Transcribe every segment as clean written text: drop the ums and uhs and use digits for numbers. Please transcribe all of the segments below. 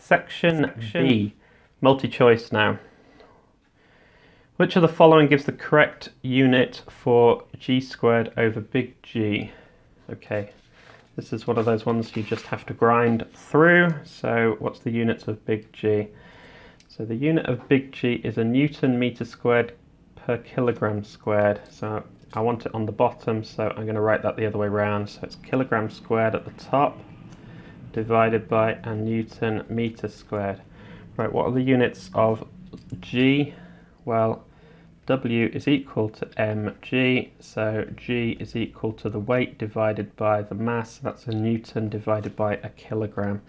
Section B, multi-choice now. Which of the following gives the correct unit for g squared over big G? Okay, this is one of those ones you just have to grind through. So what's the units of big G? So the unit of big G is a Newton meter squared per kilogram squared. So I want it on the bottom, so I'm going to write that the other way around. So it's kilogram squared at the top divided by a Newton meter squared. Right, what are the units of G? Well, W is equal to mg, so G is equal to the weight divided by the mass. That's a Newton divided by a kilogram.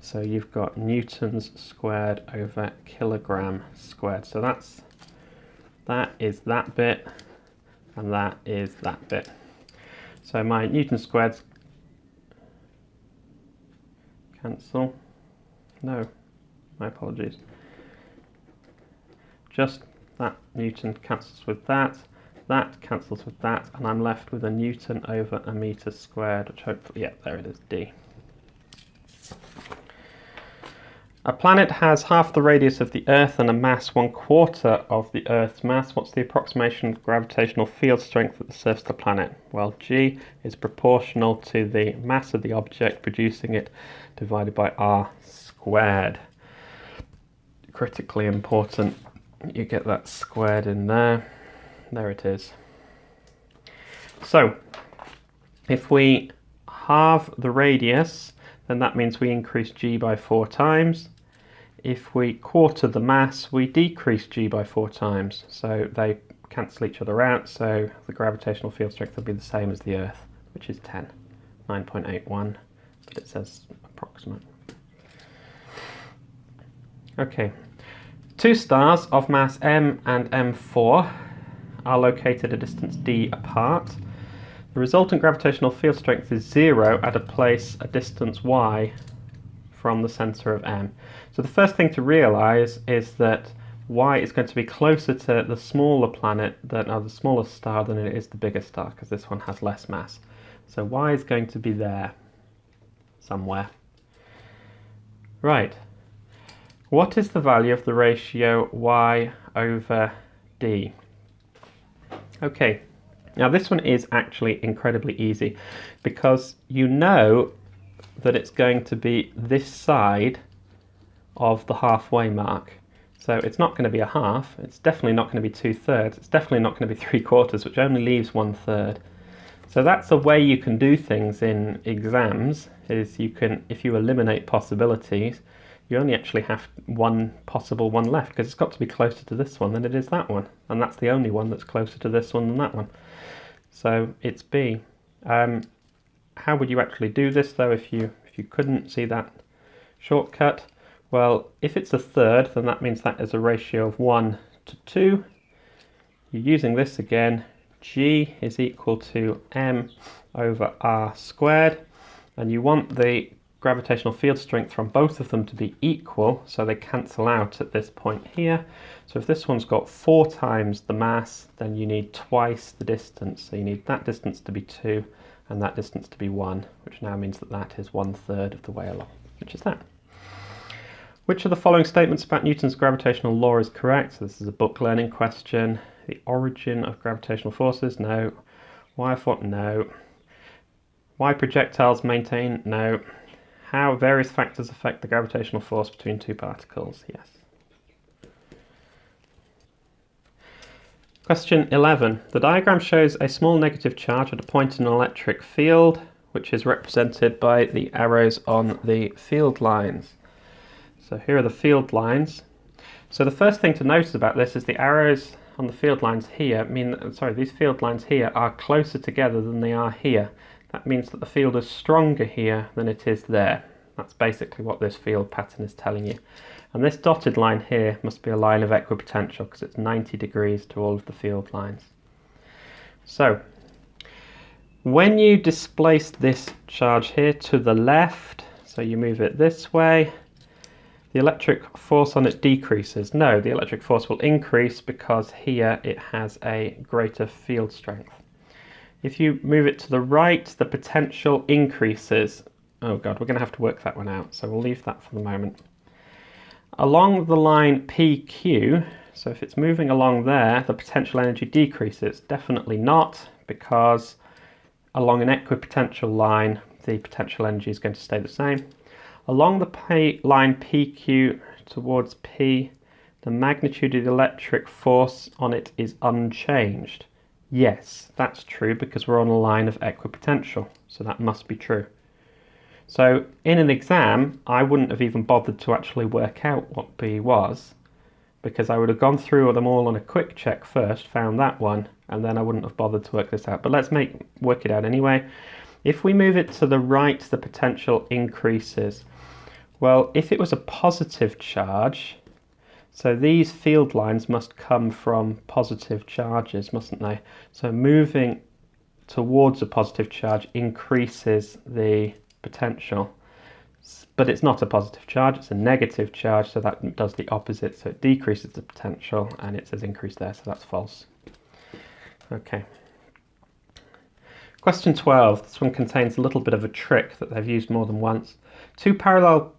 So you've got newtons squared over kilogram squared. So that is that bit, and that is that bit. So my Newton squareds cancel. No, my apologies. Just that Newton cancels with that cancels with that, and I'm left with a Newton over a meter squared, which hopefully, yeah, there it is, D. A planet has half the radius of the Earth and a mass 1/4 of the Earth's mass. What's the approximation gravitational field strength at the surface of the planet? Well, G is proportional to the mass of the object producing it divided by r squared. Critically important. You get that squared in there. There it is. So, if we halve the radius, then that means we increase G by 4 times. If we quarter the mass, we decrease G by 4 times. So they cancel each other out, so the gravitational field strength will be the same as the Earth, which is 10, 9.81, but it says approximate. Okay. 2 stars of mass m and m4 are located a distance d apart. The resultant gravitational field strength is 0 at a distance y from the centre of M. So the first thing to realise is that y is going to be closer to the smaller planet, the smaller star, than it is the bigger star, because this one has less mass. So y is going to be there somewhere. Right. What is the value of the ratio y over d? Okay, now this one is actually incredibly easy, because you know that it's going to be this side of the halfway mark. So it's not going to be a half, it's definitely not going to be 2/3, it's definitely not going to be 3/4, which only leaves 1/3. So that's a way you can do things in exams, is you can, if you eliminate possibilities, you only actually have one possible one left, because it's got to be closer to this one than it is that one, and that's the only one that's closer to this one than that one. So it's B. How would you actually do this though if you couldn't see that shortcut? Well, if it's 1/3, then that means that is a ratio of 1 to 2. You're using this again. G is equal to m over r squared, and you want the gravitational field strength from both of them to be equal, so they cancel out at this point here. So if this one's got 4 times the mass, then you need twice the distance. So you need that distance to be 2 and that distance to be 1, which now means that that is 1/3 of the way along, which is that. Which of the following statements about Newton's gravitational law is correct? So this is a book learning question. The origin of gravitational forces? No. Why thought? No. Why projectiles maintain? No. How various factors affect the gravitational force between 2 particles? Yes. Question 11. The diagram shows a small negative charge at a point in an electric field, which is represented by the arrows on the field lines. So here are the field lines. So the first thing to notice about this is the arrows on the field lines here these field lines here are closer together than they are here. That means that the field is stronger here than it is there. That's basically what this field pattern is telling you. And this dotted line here must be a line of equipotential, because it's 90 degrees to all of the field lines. So, when you displace this charge here to the left, so you move it this way, the electric force on it decreases. No, the electric force will increase because here it has a greater field strength. If you move it to the right, the potential increases. Oh God, we're going to have to work that one out, so we'll leave that for the moment. Along the line PQ, so if it's moving along there, the potential energy decreases. Definitely not, because along an equipotential line, the potential energy is going to stay the same. Along the line PQ towards P, the magnitude of the electric force on it is unchanged. Yes, that's true because we're on a line of equipotential, so that must be true. So in an exam, I wouldn't have even bothered to actually work out what B was, because I would have gone through them all on a quick check first, found that one, and then I wouldn't have bothered to work this out. But let's work it out anyway. If we move it to the right, the potential increases. Well, if it was a positive charge, so these field lines must come from positive charges, mustn't they? So moving towards a positive charge increases the potential, but it's not a positive charge, it's a negative charge, so that does the opposite, so it decreases the potential, and it says increase there, so that's false. Okay. Question 12. This one contains a little bit of a trick that they've used more than once. Two parallel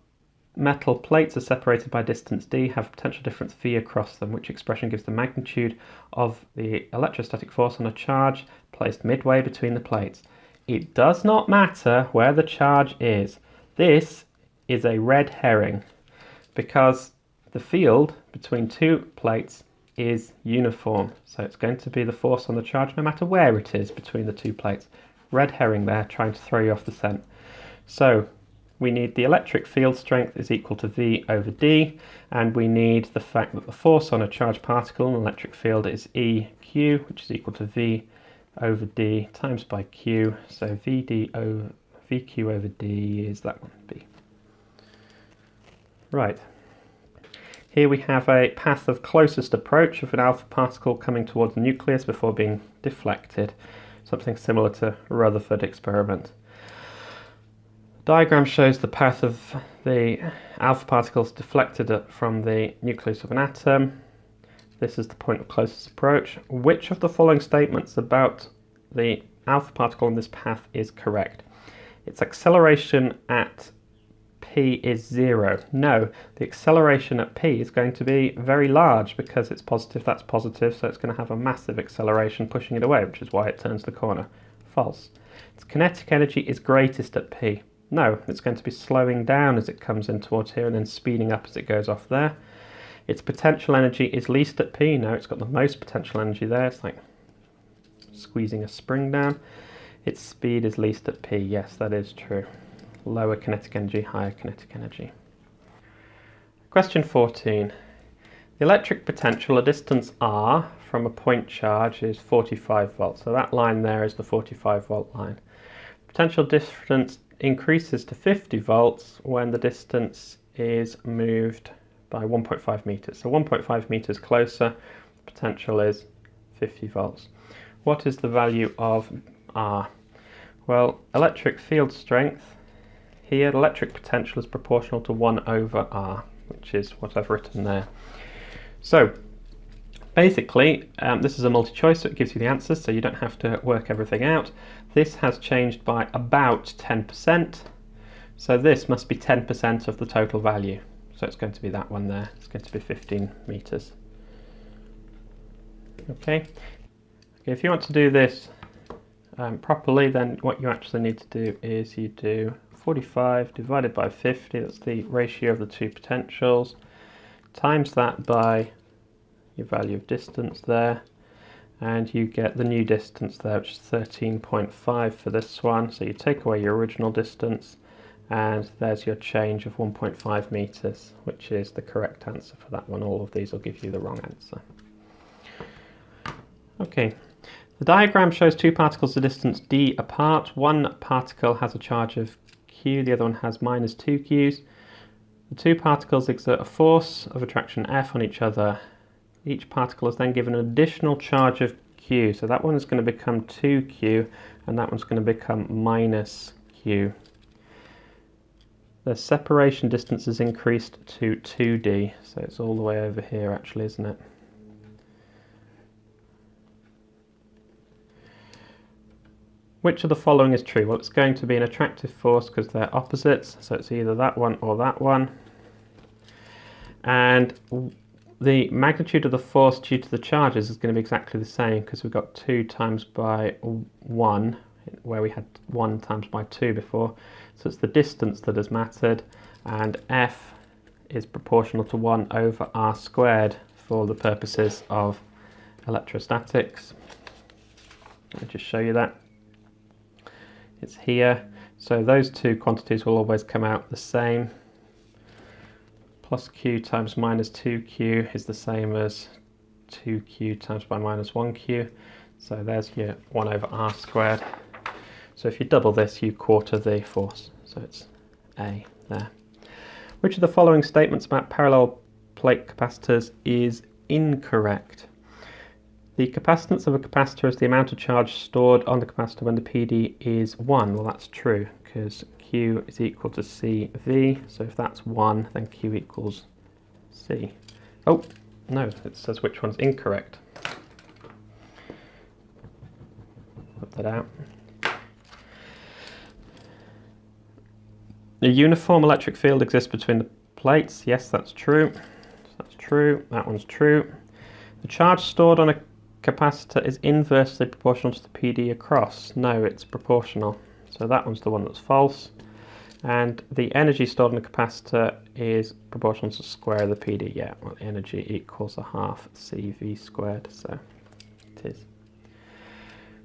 metal plates are separated by distance d, have potential difference v across them. Which expression gives the magnitude of the electrostatic force on a charge placed midway between the plates? It does not matter where the charge is. This is a red herring because the field between two plates is uniform. So it's going to be the force on the charge no matter where it is between the two plates. Red herring there, trying to throw you off the scent. So we need the electric field strength is equal to V over D, and we need the fact that the force on a charged particle in an electric field is EQ, which is equal to V over D times by Q. So VQ over D is that one, B. Right. Here we have a path of closest approach of an alpha particle coming towards the nucleus before being deflected. Something similar to Rutherford experiment. The diagram shows the path of the alpha particles deflected from the nucleus of an atom. This is the point of closest approach. Which of the following statements about the alpha particle in this path is correct? Its acceleration at P is 0. No, the acceleration at P is going to be very large because it's positive, that's positive, so it's going to have a massive acceleration pushing it away, which is why it turns the corner. False. Its kinetic energy is greatest at P. No, it's going to be slowing down as it comes in towards here and then speeding up as it goes off there. Its potential energy is least at P. No, it's got the most potential energy there. It's like squeezing a spring down. Its speed is least at P. Yes, that is true. Lower kinetic energy, higher kinetic energy. Question 14. The electric potential, a distance r from a point charge, is 45 volts. So that line there is the 45 volt line. Potential difference increases to 50 volts when the distance is moved by 1.5 meters. So 1.5 meters closer, potential is 50 volts. What is the value of R? Well, electric field strength, here the electric potential is proportional to 1 over R, which is what I've written there. So basically, this is a multi-choice, so it gives you the answers, so you don't have to work everything out. This has changed by about 10%, so this must be 10% of the total value. So it's going to be that one there. It's going to be 15 meters. Okay. If you want to do this properly, then what you actually need to do is you do 45 divided by 50, that's the ratio of the two potentials, times that by your value of distance there, and you get the new distance there, which is 13.5 for this one. So you take away your original distance, and there's your change of 1.5 meters, which is the correct answer for that one. All of these will give you the wrong answer. Okay, the diagram shows two particles a distance d apart. One particle has a charge of q, the other one has minus 2 q's. The two particles exert a force of attraction F on each other. Each particle is then given an additional charge of q, so that one is going to become 2q, and that one's going to become minus q. The separation distance is increased to 2d, so it's all the way over here actually, isn't it? Which of the following is true? Well, it's going to be an attractive force because they're opposites, so it's either that one or that one. And the magnitude of the force due to the charges is going to be exactly the same, because we've got 2 times by 1, where we had 1 times by 2 before. So it's the distance that has mattered, and F is proportional to 1 over r squared for the purposes of electrostatics. Let me just show you that. It's here. So those two quantities will always come out the same. Plus q times minus 2q is the same as 2q times by minus 1q. So there's your 1 over r squared. So if you double this, you quarter the force. So it's A there. Which of the following statements about parallel plate capacitors is incorrect? The capacitance of a capacitor is the amount of charge stored on the capacitor when the PD is 1. Well, that's true, because Q is equal to CV. So if that's 1, then Q equals C. Oh, no, it says which one's incorrect. Put that out. A uniform electric field exists between the plates. Yes, that's true. That's true. That one's true. The charge stored on a capacitor is inversely proportional to the PD across. No, it's proportional. So that one's the one that's false. And the energy stored in a capacitor is proportional to the square of the PD. Yeah, well, energy equals a half CV squared. So it is.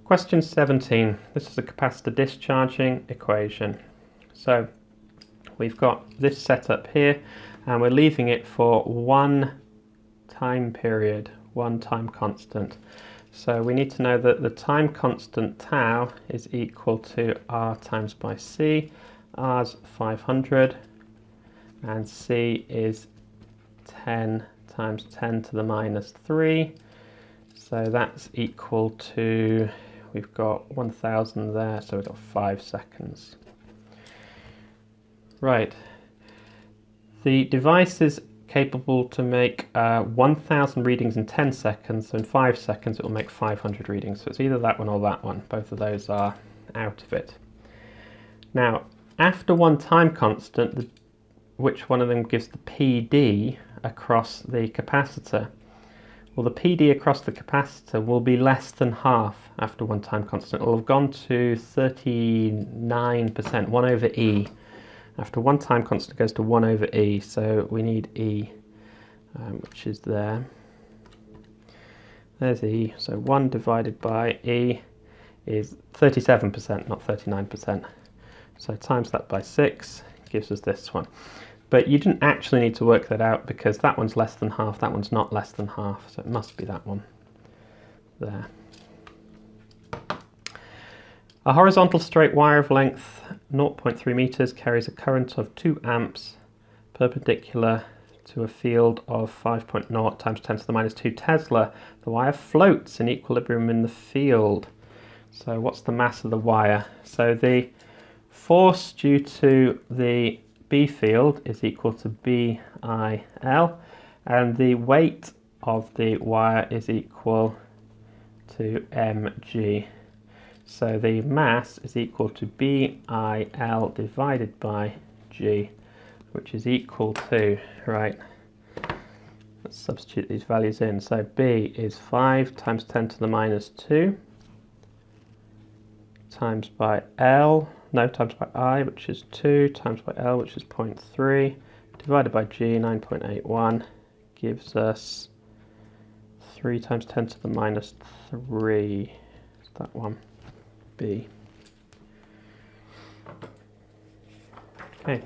Question 17. This is a capacitor discharging equation. So we've got this set up here, and we're leaving it for 1 time period, 1 time constant. So we need to know that the time constant tau is equal to R times by C. R's 500, and C is 10 times 10 to the minus 3. So that's equal to, we've got 1000 there, so we've got 5 seconds. Right. The device is capable to make 1000 readings in 10 seconds, so in 5 seconds it will make 500 readings. So it's either that one or that one. Both of those are out of it. Now, after 1 time constant, which one of them gives the PD across the capacitor? Well, the PD across the capacitor will be less than half after 1 time constant. It will have gone to 39%, 1 over E. After 1 time constant goes to 1 over E, so we need E, which is there. There's E, so 1 divided by E is 37%, not 39%. So times that by 6 gives us this one. But you didn't actually need to work that out, because that one's less than half, that one's not less than half, so it must be that one there. A horizontal straight wire of length 0.3 meters carries a current of 2 amps perpendicular to a field of 5.0 times 10 to the minus 2 Tesla. The wire floats in equilibrium in the field. So what's the mass of the wire? So the force due to the B field is equal to BIL, and the weight of the wire is equal to mg. So the mass is equal to BIL divided by G, which is equal to, right, let's substitute these values in. So B is 5 times 10 to the minus 2 times by L, no, times by I, which is 2, times by L, which is 0.3, divided by G, 9.81, gives us 3 times 10 to the minus 3, is that one, B. Okay.